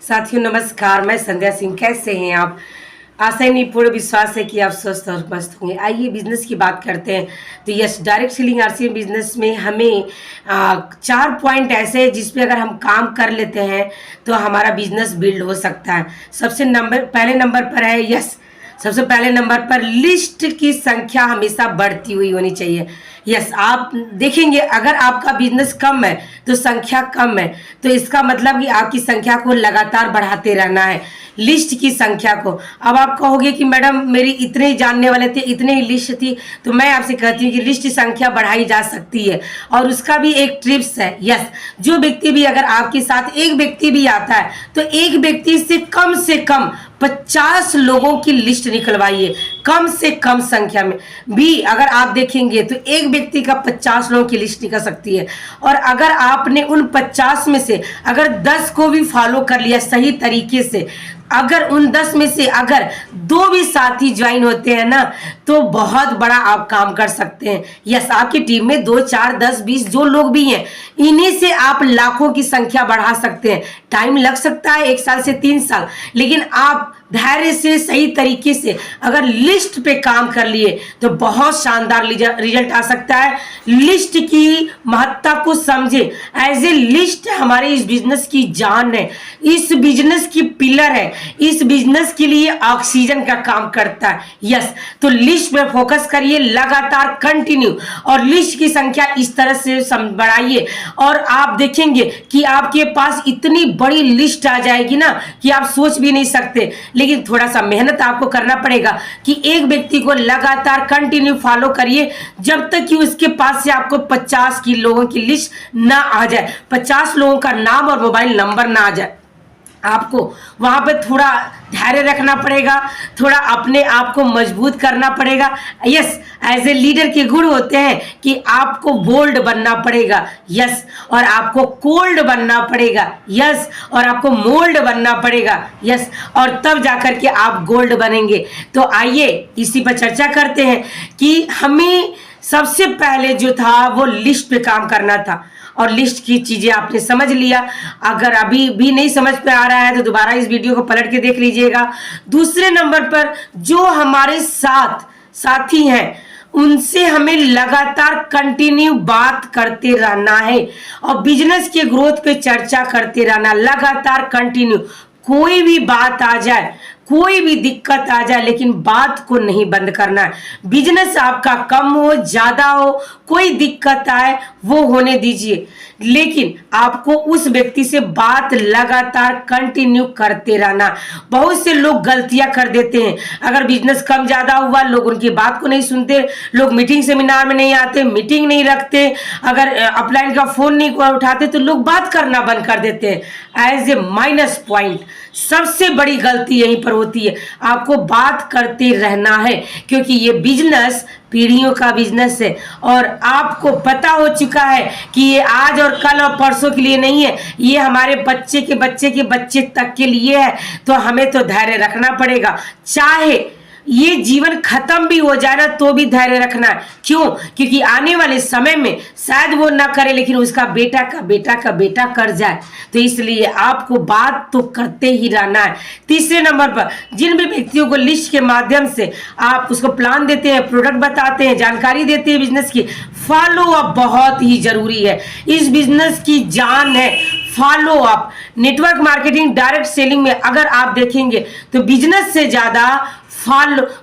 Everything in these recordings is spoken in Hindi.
साथियों नमस्कार, मैं संध्या सिंह। कैसे हैं आप? आशा ही नहीं, पूर्ण विश्वास है कि आप स्वस्थ और मस्त होंगे। आइए बिजनेस की बात करते हैं। तो yes, direct selling RCM business में हमें 4 पॉइंट ऐसे हैं जिस पे अगर हम काम कर लेते हैं तो हमारा बिजनेस बिल्ड हो सकता है। पहले नंबर पर है यस, सबसे पहले नंबर पर लिस्ट की संख्या हमेशा बढ़ती हुई होनी चाहिए। यस, आप देखेंगे अगर आपका बिजनेस कम है तो संख्या कम है, तो इसका मतलब कि आपकी संख्या को लगातार बढ़ाते रहना है, लिस्ट की संख्या को। अब आप कहोगे कि मैडम मेरी इतने ही जानने वाले थे, इतने ही लिस्ट थी, तो मैं आपसे कहती हूँ कि लिस्ट की संख्या बढ़ाई जा सकती है और उसका भी एक ट्रिप्स है। यस, जो व्यक्ति भी, अगर आपके साथ एक व्यक्ति भी आता है तो एक व्यक्ति से कम 50 लोगों की लिस्ट निकलवाइए, कम से कम संख्या में भी। अगर आप देखेंगे तो एक व्यक्ति का 50 लोगों की लिस्ट निकल सकती है। और अगर आपने उन 50 में से अगर 10 को भी फॉलो कर लिया सही तरीके से, अगर उन 10 में से अगर 2 भी साथी ज्वाइन होते हैं ना, तो बहुत बड़ा आप काम कर सकते हैं। यस, आपकी टीम में 2, 4, 10, 20 जो लोग भी हैं, इन्हीं से आप लाखों की संख्या बढ़ा सकते हैं। टाइम लग सकता है 1 साल से 3 साल, लेकिन आप धैर्य से सही तरीके से अगर लिस्ट पे काम कर लिए तो बहुत शानदार रिजल्ट आ सकता है। लिस्ट की महत्ता को समझे। एज ए लिस्ट हमारे इस बिजनेस की जान है, इस बिजनेस की पिलर है, इस बिजनेस के लिए ऑक्सीजन का काम करता है। यस, तो लिस्ट पे फोकस करिए लगातार, कंटिन्यू, और लिस्ट की संख्या इस तरह से बढ़ाइए और आप देखेंगे कि आपके पास इतनी बड़ी लिस्ट आ जाएगी ना कि आप सोच भी नहीं सकते। लेकिन थोड़ा सा मेहनत आपको करना पड़ेगा कि एक व्यक्ति को लगातार कंटिन्यू फॉलो करिए जब तक कि उसके पास से आपको 50 की लोगों की लिस्ट ना आ जाए, 50 लोगों का नाम और मोबाइल नंबर ना आ जाए। आपको वहां पे थोड़ा धैर्य रखना पड़ेगा, थोड़ा अपने आप को मजबूत करना पड़ेगा। यस, एज ए लीडर के गुण होते हैं कि आपको बोल्ड बनना पड़ेगा, यस, और आपको कोल्ड बनना पड़ेगा, यस, और आपको मोल्ड बनना पड़ेगा, यस, और तब जाकर के आप गोल्ड बनेंगे। तो आइए इसी पर चर्चा करते हैं कि हमें सबसे पहले जो था वो लिस्ट पे काम करना था, और लिस्ट की चीजें आपने समझ लिया। अगर अभी भी नहीं समझ पे आ रहा है तो दोबारा इस वीडियो को पलट के देख लीजिएगा। दूसरे नंबर पर जो हमारे साथ साथी हैं उनसे हमें लगातार कंटिन्यू बात करते रहना है और बिजनेस के ग्रोथ पे चर्चा करते रहना, लगातार कंटिन्यू। कोई भी बात आ जाए, कोई भी दिक्कत आ जाए, लेकिन बात को नहीं बंद करना है। बिजनेस आपका कम हो ज्यादा हो, कोई दिक्कत आए वो होने दीजिए, लेकिन आपको उस व्यक्ति से बात लगातार कंटिन्यू करते रहना। बहुत से लोग गलतियां कर देते हैं, अगर बिजनेस कम ज्यादा हुआ लोग उनकी बात को नहीं सुनते, लोग मीटिंग सेमिनार में नहीं आते, मीटिंग नहीं रखते, अगर अपलाइन का फोन नहीं उठाते तो लोग बात करना बंद कर देते हैं। एज ए माइनस पॉइंट सबसे बड़ी गलती यहीं पर होती है। आपको बात करते रहना है क्योंकि ये बिजनेस पीढ़ियों का बिजनेस है और आपको पता हो चुका है कि ये आज और कल और परसों के लिए नहीं है, ये हमारे बच्चे के बच्चे के बच्चे तक के लिए है। तो हमें तो धैर्य रखना पड़ेगा, चाहे ये जीवन खत्म भी हो जाए ना तो भी धैर्य रखना है। क्यों? क्योंकि आने वाले समय में शायद वो ना करे लेकिन उसका बेटा का बेटा का बेटा कर जाए, तो इसलिए आपको बात तो करते ही रहना है। तीसरे नंबर पर जिन भी व्यक्तियों को लिस्ट के माध्यम से आप उसको प्लान देते हैं, प्रोडक्ट बताते हैं, जानकारी देते हैं बिजनेस की, फॉलो अप बहुत ही जरूरी है। इस बिजनेस की जान है follow up. Network marketing, direct selling में अगर आप देखेंगे तो बिजनेस से ज्यादा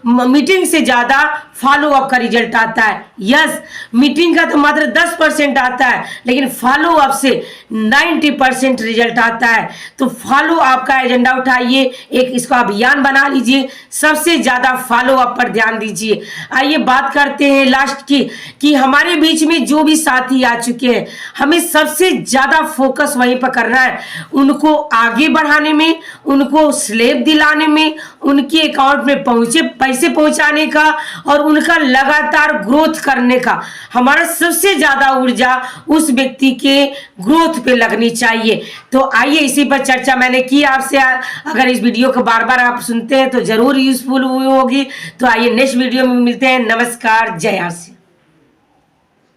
मीटिंग से ज्यादा फॉलो अप का रिजल्ट आता है। यस, मीटिंग का तो मात्र 10% आता है, लेकिन फॉलो अप से 90% रिजल्ट आता है। तो फॉलो अप का एजेंडा उठाइए, एक इसका अभियान बना लीजिए, सबसे ज्यादा फॉलो अप पर ध्यान दीजिए। आइए बात करते हैं लास्ट की कि हमारे बीच में जो भी साथी आ चुके हैं, हमें सबसे ज्यादा फोकस वहीं पर करना है, उनको आगे बढ़ाने में, उनको स्लेब दिलाने में, उनके अकाउंट में पैसे पहुंचाने का और उनका लगातार ग्रोथ करने का। हमारा सबसे ज्यादा ऊर्जा उस व्यक्ति के ग्रोथ पे लगनी चाहिए। तो आइए इसी पर चर्चा मैंने की आपसे। अगर इस वीडियो को बार बार आप सुनते हैं तो जरूर यूजफुल होगी। तो आइए नेक्स्ट वीडियो में मिलते हैं। नमस्कार, जय आर सी।